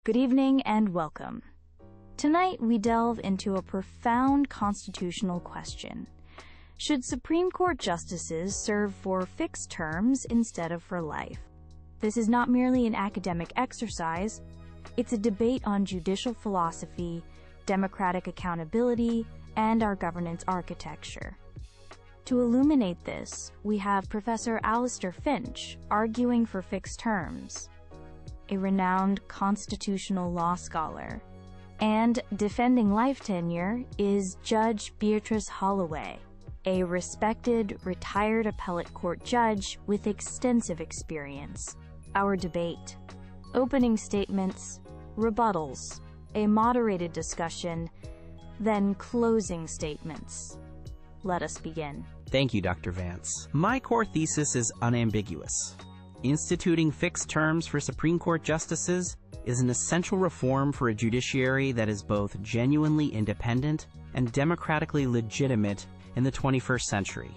Good evening and welcome. Tonight we delve into a profound constitutional question. Should Supreme Court justices serve for fixed terms instead of for life? This is not merely an academic exercise, it's a debate on judicial philosophy, democratic accountability, and our governance architecture. To illuminate this, we have Professor Alistair Finch arguing for fixed terms, a renowned constitutional law scholar, and defending life tenure is Judge Beatrice Holloway, a respected, retired appellate court judge with extensive experience. Our debate: opening statements, rebuttals, a moderated discussion, then closing statements. Let us begin. Thank you, Dr. Vance. My core thesis is unambiguous. Instituting fixed terms for Supreme Court justices is an essential reform for a judiciary that is both genuinely independent and democratically legitimate in the 21st century.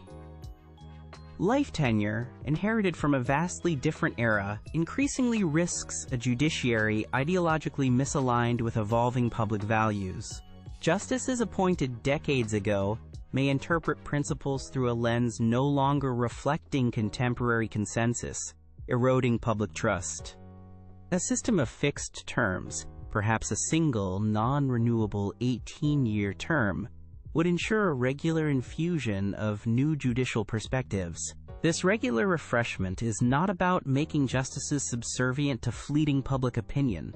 Life tenure, inherited from a vastly different era, increasingly risks a judiciary ideologically misaligned with evolving public values. Justices appointed decades ago may interpret principles through a lens no longer reflecting contemporary consensus, eroding public trust. A system of fixed terms, perhaps a single, non-renewable 18-year term, would ensure a regular infusion of new judicial perspectives. This regular refreshment is not about making justices subservient to fleeting public opinion,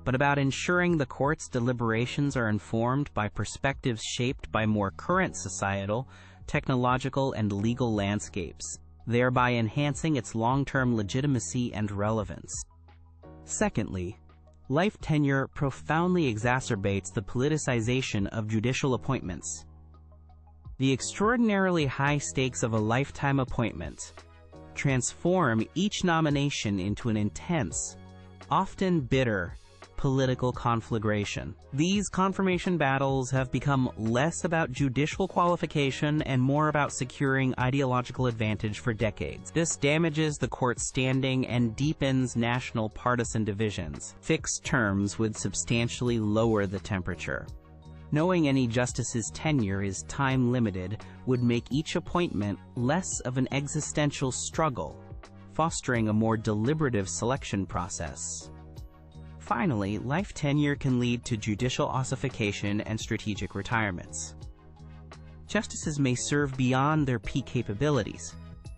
but about ensuring the court's deliberations are informed by perspectives shaped by more current societal, technological, and legal landscapes, thereby enhancing its long-term legitimacy and relevance. Secondly, life tenure profoundly exacerbates the politicization of judicial appointments. The extraordinarily high stakes of a lifetime appointment transform each nomination into an intense, often bitter, political conflagration. These confirmation battles have become less about judicial qualification and more about securing ideological advantage for decades. This damages the court's standing and deepens national partisan divisions. Fixed terms would substantially lower the temperature. Knowing any justice's tenure is time-limited would make each appointment less of an existential struggle, fostering a more deliberative selection process. Finally, life tenure can lead to judicial ossification and strategic retirements. Justices may serve beyond their peak capabilities,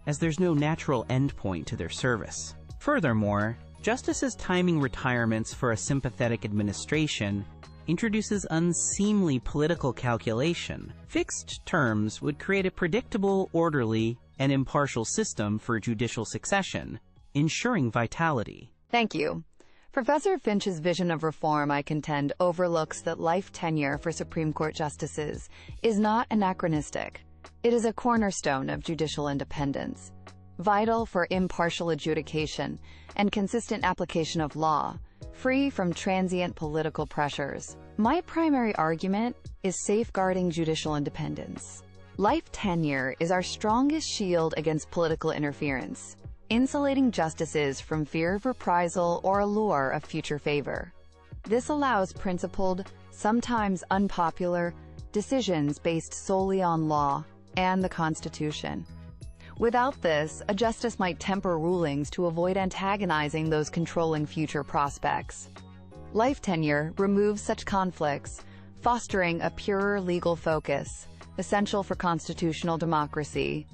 as there's no natural endpoint to their service. Furthermore, justices timing retirements for a sympathetic administration introduces unseemly political calculation. Fixed terms would create a predictable, orderly, and impartial system for judicial succession, ensuring vitality. Thank you. Professor Finch's vision of reform, I contend, overlooks that life tenure for Supreme Court justices is not anachronistic. It is a cornerstone of judicial independence, vital for impartial adjudication and consistent application of law, free from transient political pressures. My primary argument is safeguarding judicial independence. Life tenure is our strongest shield against political interference, insulating justices from fear of reprisal or allure of future favor. This allows principled, sometimes unpopular, decisions based solely on law and the Constitution. Without this, a justice might temper rulings to avoid antagonizing those controlling future prospects. Life tenure removes such conflicts, fostering a purer legal focus, essential for constitutional democracy.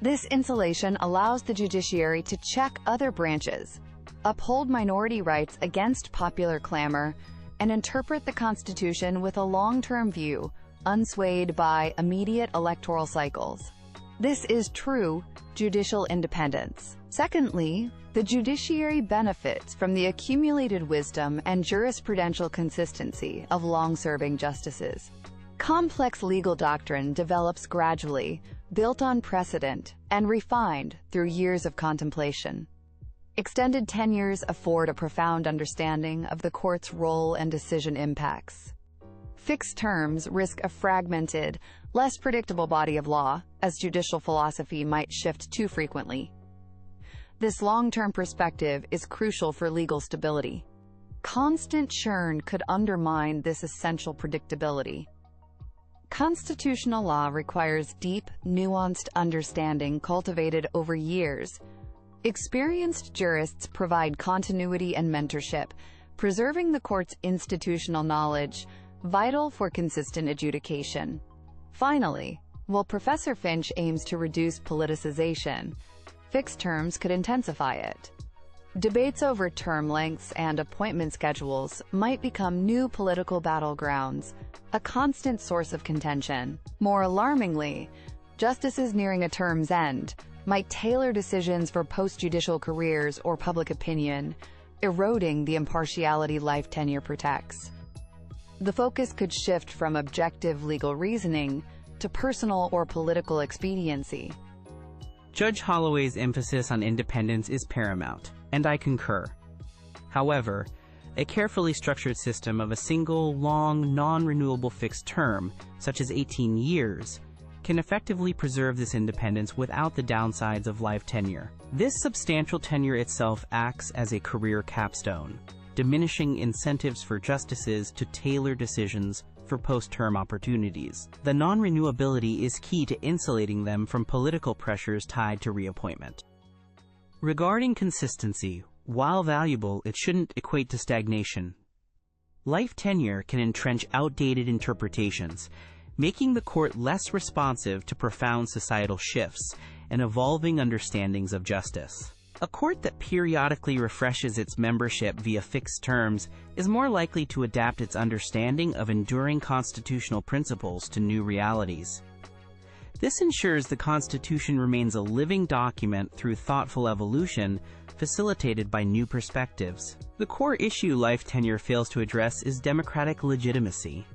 This insulation allows the judiciary to check other branches, uphold minority rights against popular clamor, and interpret the Constitution with a long-term view, unswayed by immediate electoral cycles. This is true judicial independence. Secondly, the judiciary benefits from the accumulated wisdom and jurisprudential consistency of long-serving justices. Complex legal doctrine develops gradually, built on precedent, and refined through years of contemplation. Extended tenures afford a profound understanding of the court's role and decision impacts. Fixed terms risk a fragmented, less predictable body of law, as judicial philosophy might shift too frequently. This long-term perspective is crucial for legal stability. Constant churn could undermine this essential predictability. Constitutional law requires deep, nuanced understanding cultivated over years. Experienced jurists provide continuity and mentorship, preserving the court's institutional knowledge, vital for consistent adjudication. Finally, while Professor Finch aims to reduce politicization, fixed terms could intensify it. Debates over term lengths and appointment schedules might become new political battlegrounds, a constant source of contention. More alarmingly, justices nearing a term's end might tailor decisions for post-judicial careers or public opinion, eroding the impartiality life tenure protects. The focus could shift from objective legal reasoning to personal or political expediency. Judge Holloway's emphasis on independence is paramount, and I concur. However, a carefully structured system of a single, long, non-renewable fixed term, such as 18 years, can effectively preserve this independence without the downsides of life tenure. This substantial tenure itself acts as a career capstone, diminishing incentives for justices to tailor decisions for post-term opportunities. The non-renewability is key to insulating them from political pressures tied to reappointment. Regarding consistency, while valuable, it shouldn't equate to stagnation. Life tenure can entrench outdated interpretations, making the court less responsive to profound societal shifts and evolving understandings of justice. A court that periodically refreshes its membership via fixed terms is more likely to adapt its understanding of enduring constitutional principles to new realities. This ensures the Constitution remains a living document through thoughtful evolution, facilitated by new perspectives. The core issue life tenure fails to address is democratic legitimacy.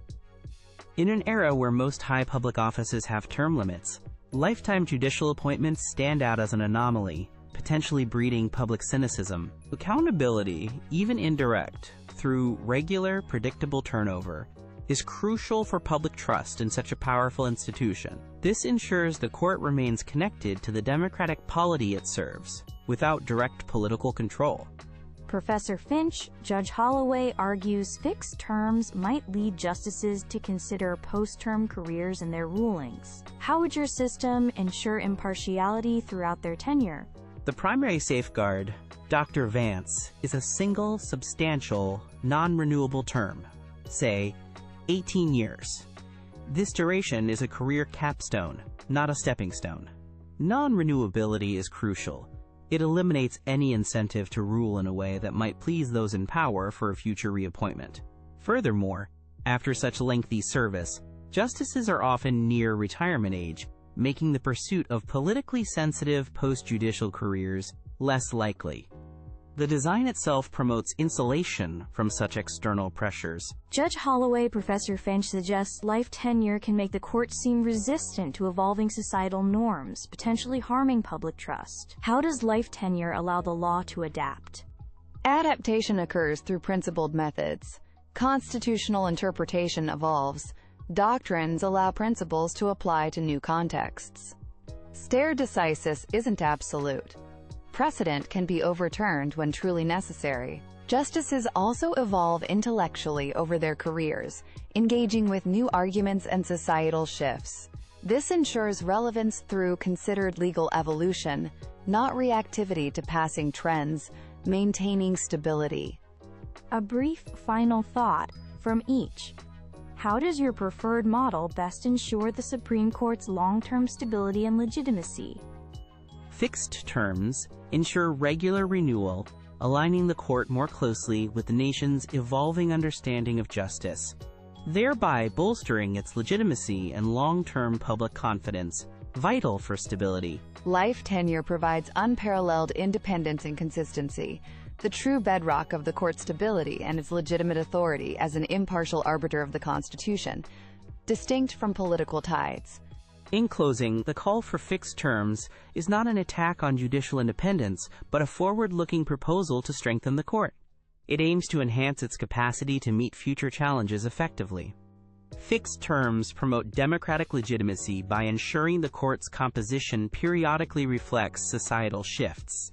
In an era where most high public offices have term limits, lifetime judicial appointments stand out as an anomaly, potentially breeding public cynicism. Accountability, even indirect, through regular, predictable turnover, is crucial for public trust in such a powerful institution. This ensures the court remains connected to the democratic polity it serves, without direct political control. Professor Finch, Judge Holloway argues fixed terms might lead justices to consider post-term careers in their rulings. How would your system ensure impartiality throughout their tenure? The primary safeguard, Dr. Vance, is a single, substantial, non-renewable term, say, 18 years. This duration is a career capstone, not a stepping stone. Non-renewability is crucial. It eliminates any incentive to rule in a way that might please those in power for a future reappointment. Furthermore, after such lengthy service, justices are often near retirement age, making the pursuit of politically sensitive post-judicial careers less likely. The design itself promotes insulation from such external pressures. Judge Holloway, Professor Finch suggests life tenure can make the court seem resistant to evolving societal norms, potentially harming public trust. How does life tenure allow the law to adapt? Adaptation occurs through principled methods. Constitutional interpretation evolves. Doctrines allow principles to apply to new contexts. Stare decisis isn't absolute. Precedent can be overturned when truly necessary. Justices also evolve intellectually over their careers, engaging with new arguments and societal shifts. This ensures relevance through considered legal evolution, not reactivity to passing trends, maintaining stability. A brief final thought from each. How does your preferred model best ensure the Supreme Court's long-term stability and legitimacy? Fixed terms ensure regular renewal, aligning the court more closely with the nation's evolving understanding of justice, thereby bolstering its legitimacy and long-term public confidence, vital for stability. Life tenure provides unparalleled independence and consistency, the true bedrock of the court's stability and its legitimate authority as an impartial arbiter of the Constitution, distinct from political tides. In closing, the call for fixed terms is not an attack on judicial independence, but a forward-looking proposal to strengthen the court. It aims to enhance its capacity to meet future challenges effectively. Fixed terms promote democratic legitimacy by ensuring the court's composition periodically reflects societal shifts,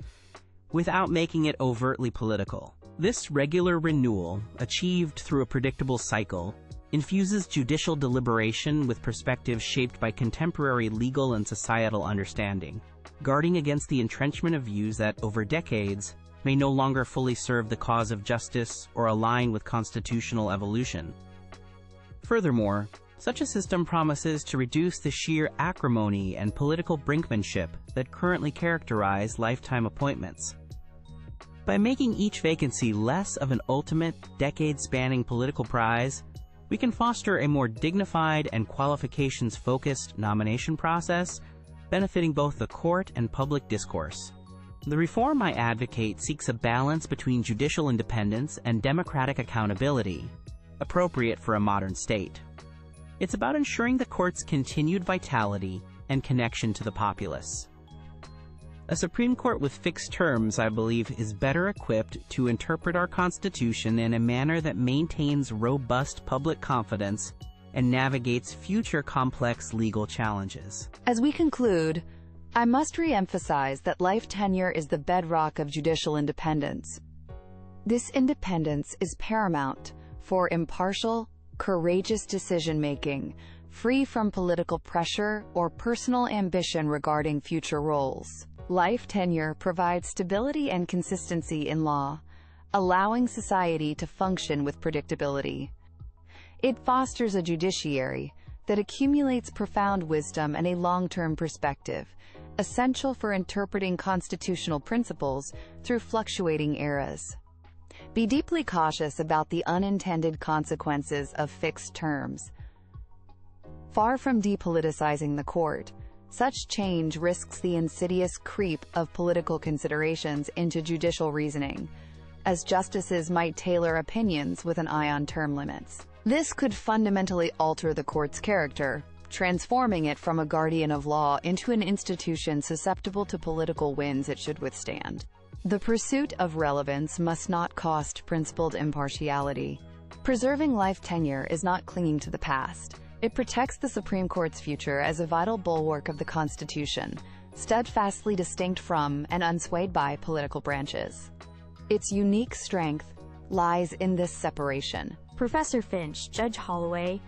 without making it overtly political. This regular renewal, achieved through a predictable cycle, infuses judicial deliberation with perspectives shaped by contemporary legal and societal understanding, guarding against the entrenchment of views that, over decades, may no longer fully serve the cause of justice or align with constitutional evolution. Furthermore, such a system promises to reduce the sheer acrimony and political brinkmanship that currently characterize lifetime appointments. By making each vacancy less of an ultimate, decade-spanning political prize, we can foster a more dignified and qualifications-focused nomination process, benefiting both the court and public discourse. The reform I advocate seeks a balance between judicial independence and democratic accountability, appropriate for a modern state. It's about ensuring the court's continued vitality and connection to the populace. A Supreme Court with fixed terms, I believe, is better equipped to interpret our Constitution in a manner that maintains robust public confidence and navigates future complex legal challenges. As we conclude, I must re-emphasize that life tenure is the bedrock of judicial independence. This independence is paramount for impartial, courageous decision-making, free from political pressure or personal ambition regarding future roles. Life tenure provides stability and consistency in law, allowing society to function with predictability. It fosters a judiciary that accumulates profound wisdom and a long-term perspective, essential for interpreting constitutional principles through fluctuating eras. Be deeply cautious about the unintended consequences of fixed terms. Far from depoliticizing the court, such change risks the insidious creep of political considerations into judicial reasoning, as justices might tailor opinions with an eye on term limits. This could fundamentally alter the court's character, transforming it from a guardian of law into an institution susceptible to political winds it should withstand. The pursuit of relevance must not cost principled impartiality. Preserving life tenure is not clinging to the past. It protects the Supreme Court's future as a vital bulwark of the Constitution, steadfastly distinct from and unswayed by political branches. Its unique strength lies in this separation. Professor Finch, Judge Holloway,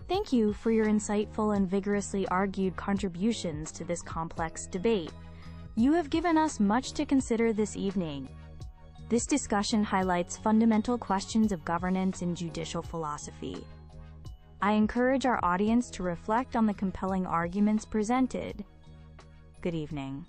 thank you for your insightful and vigorously argued contributions to this complex debate. You have given us much to consider this evening. This discussion highlights fundamental questions of governance and judicial philosophy. I encourage our audience to reflect on the compelling arguments presented. Good evening.